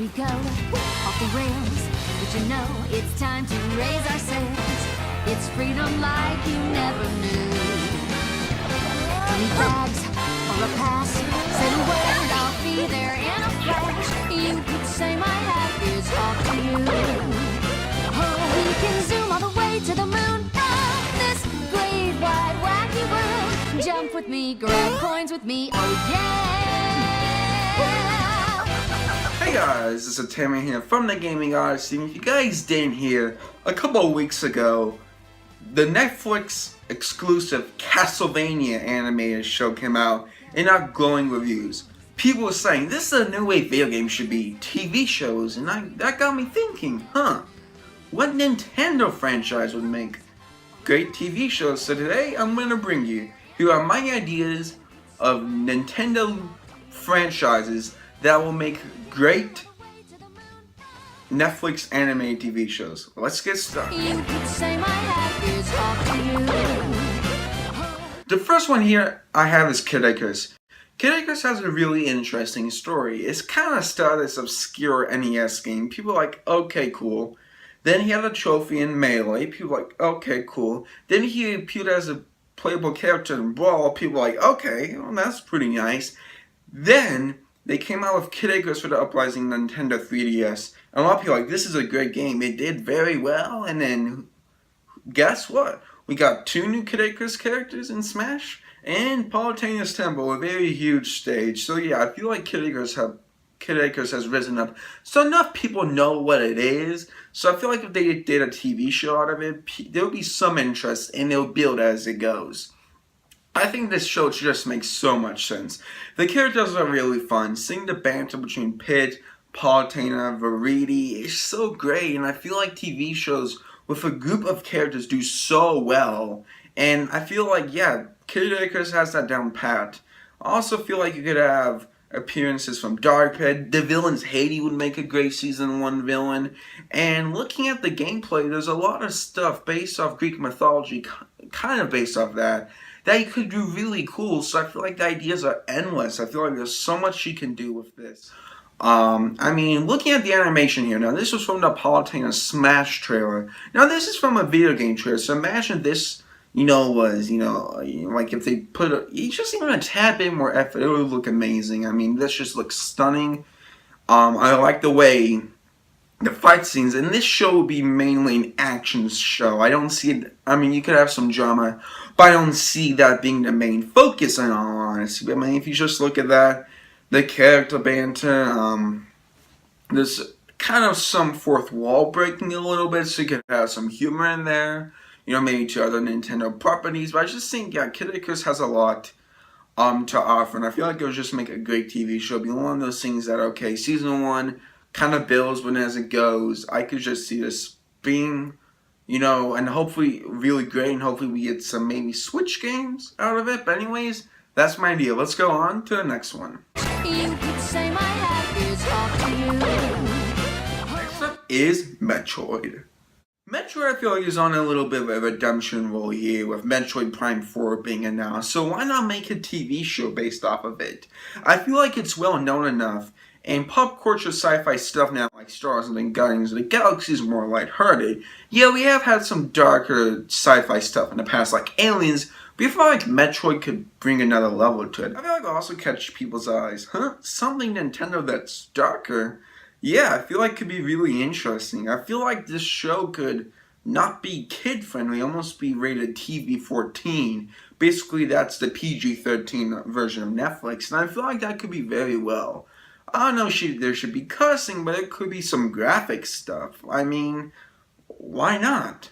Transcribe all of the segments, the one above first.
we go, off the rails. But you know it's time to raise our sails. It's freedom like you never knew. 20 bags or a pass, say the word, I'll be there in a flash. You could say my hat is off to you. Oh, we can zoom all the way to the moon. Oh, this great wide wacky world. Jump with me, grab coins with me, oh yeah. Hey guys, this is Tanman here from the Gaming Odyssey. If you guys didn't hear, a couple of weeks ago, the Netflix exclusive Castlevania animated show came out and got glowing reviews. People were saying this is a new way video games should be, TV shows, and that got me thinking, what Nintendo franchise would make great TV shows? So today I'm going to bring you, here are my ideas of Nintendo franchises that will make great Netflix animated TV shows. Let's get started. The first one here I have is Kid Icarus. Kid Icarus has a really interesting story. It's kind of started as an obscure NES game. People are like, okay, cool. Then he had a trophy in Melee. People are like, okay, cool. Then he appeared as a playable character in Brawl. People are like, okay, well, that's pretty nice. Then they came out with Kid Icarus for the uprising Nintendo 3DS. And a lot of people are like, this is a great game. It did very well. And then, guess what? We got 2 new Kid Icarus characters in Smash. And Palutena's Temple, a very huge stage. So yeah, I feel like Kid Icarus has risen up. So enough people know what it is. So I feel like if they did a TV show out of it, there would be some interest and they'll build as it goes. I think this show just makes so much sense. The characters are really fun. Seeing the banter between Pit, Palutena, Verity is so great. And I feel like TV shows with a group of characters do so well. And I feel like, yeah, Kid Icarus has that down pat. I also feel like you could have appearances from Darkhead. The villains Hades would make a great Season 1 villain. And looking at the gameplay, there's a lot of stuff based off Greek mythology, kind of based off that you could do really cool. So I feel like the ideas are endless. I feel like there's so much you can do with this. I mean, looking at the animation here, now this was from the Palutena Smash trailer. Now this is from a video game trailer, so imagine this, was, like if they put just even a tad bit more effort, it would look amazing. I mean, this just looks stunning. I like the way the fight scenes, and this show would be mainly an action show. I don't see it, I mean, you could have some drama, but I don't see that being the main focus in all honesty. I mean, if you just look at that, the character banter, there's kind of some fourth wall breaking a little bit, so you could have some humor in there, maybe to other Nintendo properties, but I just think, yeah, Kid Icarus has a lot to offer, and I feel like it would just make a great TV show. It'd be one of those things that, okay, Season 1 kind of builds, but as it goes, I could just see this being, and hopefully really great, and hopefully we get some maybe Switch games out of it. But anyways, that's my idea. Let's go on to the next one. Next up is Metroid. Metroid, I feel like, is on a little bit of a redemption roll here, with Metroid Prime 4 being announced, so why not make a TV show based off of it? I feel like it's well known enough, and pop culture sci-fi stuff now, like Star Wars and Guardians of the Galaxy, is more lighthearted. Yeah, we have had some darker sci-fi stuff in the past, like Aliens, but I feel like Metroid could bring another level to it. I feel like it'll also catch people's eyes. Something Nintendo that's darker? Yeah, I feel like it could be really interesting. I feel like this show could not be kid-friendly, almost be rated TV-14. Basically, that's the PG-13 version of Netflix, and I feel like that could be very well. I don't know there should be cussing, but it could be some graphic stuff. I mean, why not?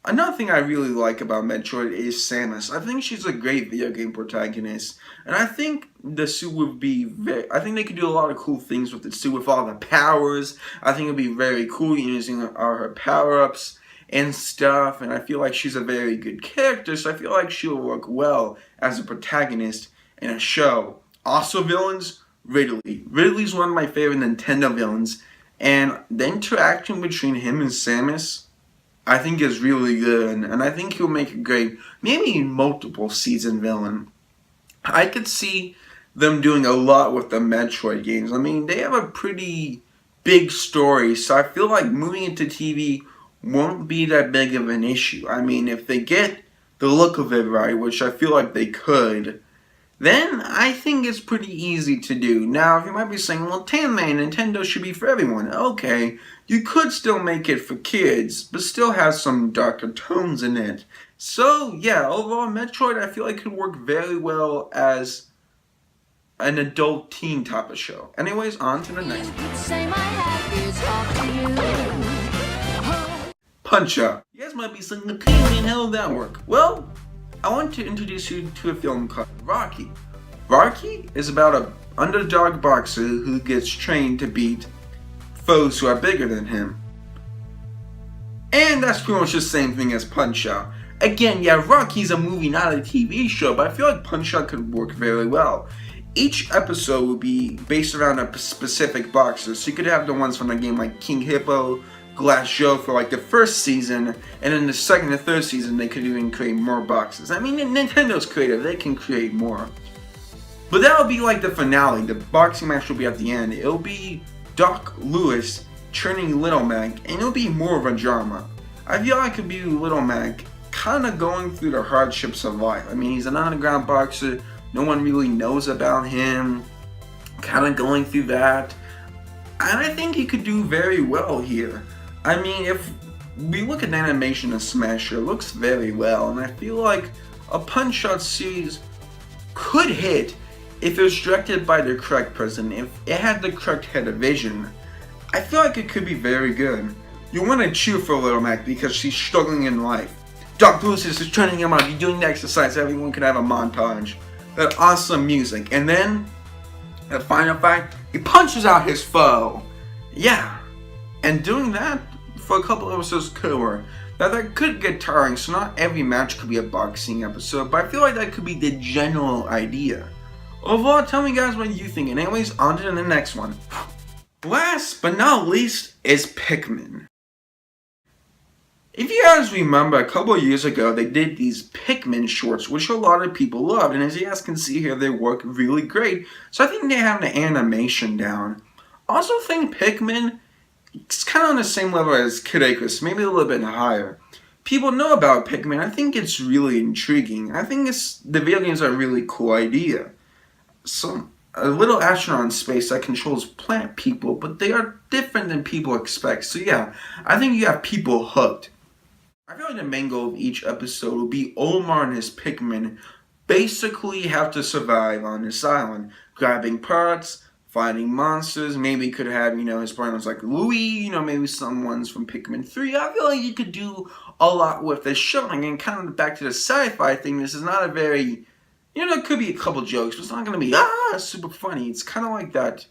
Another thing I really like about Metroid is Samus. I think she's a great video game protagonist, and I think the suit would be I think they could do a lot of cool things with the suit, with all the powers. I think it'd be very cool using all her power-ups and stuff, and I feel like she's a very good character, so I feel like she'll work well as a protagonist in a show. Also villains, Ridley. Ridley's one of my favorite Nintendo villains, and the interaction between him and Samus, I think, is really good, and I think he'll make a great, maybe multiple season villain. I could see them doing a lot with the Metroid games. I mean, they have a pretty big story, so I feel like moving into TV won't be that big of an issue. I mean, if they get the look of it right, which I feel like they could, then I think it's pretty easy to do. Now, if you might be saying, well, Tanman, Nintendo should be for everyone. Okay, you could still make it for kids, but still have some darker tones in it. So, yeah, overall, Metroid, I feel like could work very well as an adult teen type of show. Anyways, on to the next one. Punch-Out! You guys might be saying, okay, how will that work? Well, I want to introduce you to a film called Rocky. Rocky is about an underdog boxer who gets trained to beat foes who are bigger than him. And that's pretty much the same thing as Punch-Out. Again, yeah, Rocky's a movie, not a TV show, but I feel like Punch-Out could work very well. Each episode would be based around a specific boxer, so you could have the ones from the game like King Hippo, Glass Joe for like the first season, and in the second and third season they could even create more boxes. I mean, Nintendo's creative, they can create more. But that'll be like the finale, the boxing match will be at the end. It'll be Doc Lewis training Little Mac, and it'll be more of a drama. I feel like it could be Little Mac kind of going through the hardships of life. I mean, he's an underground boxer, no one really knows about him, kind of going through that. And I think he could do very well here. I mean, if we look at the animation of Smash, it looks very well, and I feel like a Punch-Out series could hit if it was directed by the correct person, if it had the correct head of vision. I feel like it could be very good. You want to cheer for Little Mac because she's struggling in life. Doc Lewis is training him up, you're doing the exercise, everyone can have a montage. That awesome music, and then, the final fact, he punches out his foe. Yeah, and doing that for a couple episodes could work. Now that could get tiring, so not every match could be a boxing episode, but I feel like that could be the general idea. Overall, tell me guys what you think, and anyways, on to the next one. Last but not least is Pikmin. If you guys remember, a couple of years ago, they did these Pikmin shorts, which a lot of people loved, and as you guys can see here, they work really great. So I think they have the animation down. I also think Pikmin is kind of on the same level as Kid Icarus, maybe a little bit higher. People know about Pikmin. I think it's really intriguing. I think the video games are a really cool idea. So a little astronaut in space that controls plant people, but they are different than people expect. So yeah, I think you have people hooked. I feel like the main goal of each episode will be Omar and his Pikmin basically have to survive on this island, grabbing parts, fighting monsters. Maybe could have, his partners like Louie, maybe some ones from Pikmin 3. I feel like you could do a lot with this show. And kind of back to the sci-fi thing, this is not a very, there could be a couple jokes, but it's not going to be, super funny. It's kind of like that.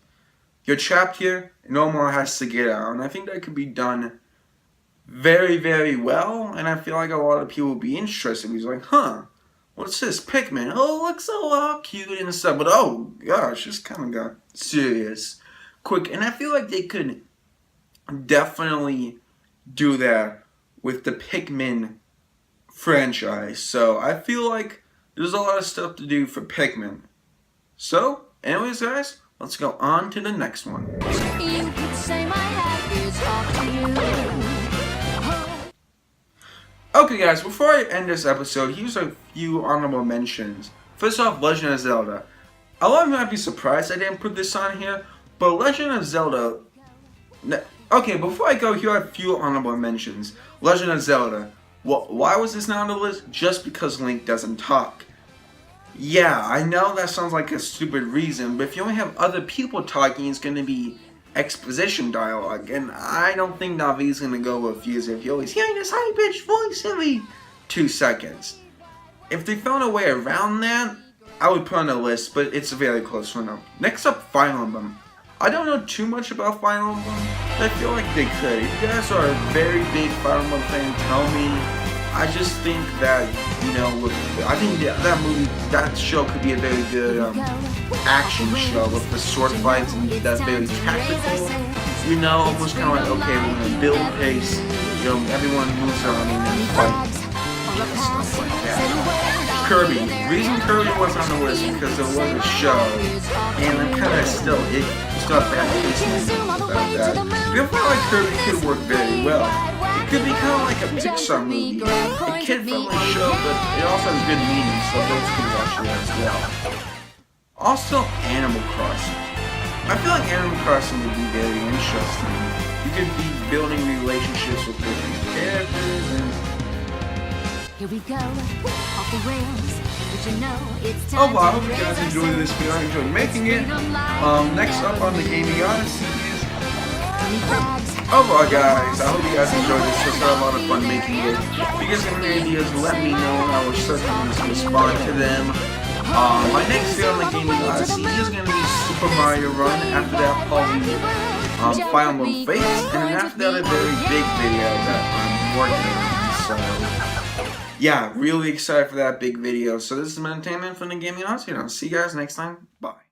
You're trapped here, and Omar has to get out. And I think that could be done very, very well, and I feel like a lot of people will be interested. He's like, what's this? Pikmin. Oh, it looks so cute and stuff, but oh gosh, this kind of got serious quick. And I feel like they could definitely do that with the Pikmin franchise. So I feel like there's a lot of stuff to do for Pikmin. So, anyways guys, let's go on to the next one. You could say my happiness off to you. Okay guys, before I end this episode, here's a few honorable mentions. First off, Legend of Zelda. A lot of you might be surprised I didn't put this on here, but Legend of Zelda... Okay, before I go, here are a few honorable mentions. Legend of Zelda. Why was this not on the list? Just because Link doesn't talk. Yeah, I know that sounds like a stupid reason, but if you only have other people talking, it's going to be exposition dialogue, and I don't think Navi's gonna go with you if you always hearing this high-pitched voice every 2 seconds. If they found a way around that, I would put on the list, but it's a very close one. Next up, Fire Emblem. I don't know too much about Fire Emblem, but I feel like they could. If you guys are a very big Fire Emblem fan, tell me. I just think that, I think that show could be a very good action show with the sword fights and that's very tactical. Almost kind of like, okay, we're going to build pace, everyone moves around and then fight. Stuff like that. Kirby. The reason Kirby was on the list because there was a show, and I'm kind of still have bad taste about that. I feel like Kirby could work very well. It could be kind of like a Pixar movie, a kid-friendly show, but it also has good meaning, so those could watch it as well. Also, Animal Crossing. I feel like Animal Crossing would be very interesting. You could be building relationships with different characters and... Here we go, off the rails, but you know it's time. Oh well, I hope you guys enjoyed this video. I enjoyed making it. Next up on the Gaming Odyssey is... Oh well guys, I hope you guys enjoyed this. Just had a lot of fun making it. If you guys have any ideas, let me know and I will certainly respond to them. My next video on the Gaming Odyssey is going to be Super Mario Run. After that, probably Final Mode Fates, and then after that, a very big video that I'm working on. So, yeah, really excited for that big video. So this is Tanman from the Gaming Odyssey, and I'll see you guys next time. Bye.